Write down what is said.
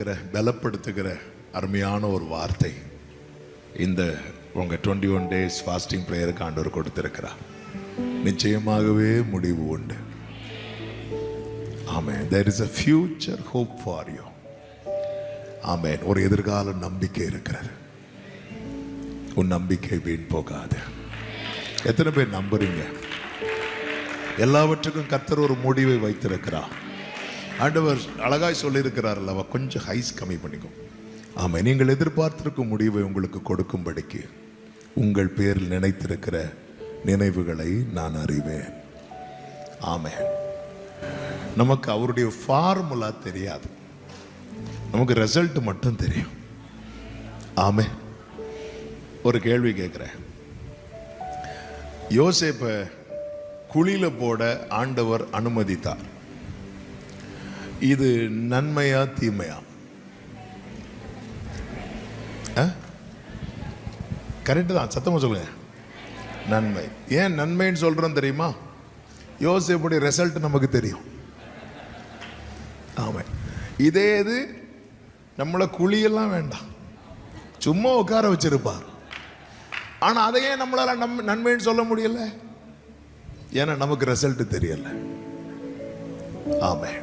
பலப்படுத்துகிற அருமையான ஒரு வார்த்தை இந்த உங்க 21 days ஃபாஸ்டிங் பிரேயருக்கு ஆண்டவர் கொடுத்திருக்கிறார். நிச்சயமாகவே முடிவு உண்டு. ஆமென். There is a future hope for you. ஆமென். ஒரு எதிர்கால நம்பிக்கை இருக்கிறது. உன் நம்பிக்கை வீண் போகாது. எத்தனை பேர் நம்புறீங்க? எல்லாவற்றுக்கும் கர்த்தர் ஒரு முடிவை வைத்திருக்கிறார். ஆண்டவர் அழகாய் சொல்லியிருக்கிறார் அல்லவா, கொஞ்சம் ஹைஸ் கம்மி பண்ணிக்கும். ஆமாம், நீங்கள் எதிர்பார்த்திருக்கும் முடிவை உங்களுக்கு கொடுக்கும்படிக்கு உங்கள் பேரில் நினைத்திருக்கிற நினைவுகளை நான் அறிவேன். ஆமென். நமக்கு அவருடைய ஃபார்முலா தெரியாது, நமக்கு ரிசல்ட் மட்டும் தெரியும். ஆமென். ஒரு கேள்வி கேட்குறேன். யோசேப்பை குழியில போட ஆண்டவர் அனுமதித்தார். இது நன்மையா தீமையா? கரெக்டு தான், சத்தமா சொல்லுங்க. நன்மை. ஏன் நன்மைன்னு சொல்றோம் தெரியுமா? யோசேப்புடைய ரிசல்ட் நமக்கு தெரியும். ஆமா, இதே இது நம்மளை குழியெல்லாம் வேண்டாம், சும்மா உட்கார வச்சிருப்பார். ஆனா அதையே நம்மளால நன்மைன்னு சொல்ல முடியல, ஏன்னா நமக்கு ரிசல்ட் தெரியல. ஆமென்.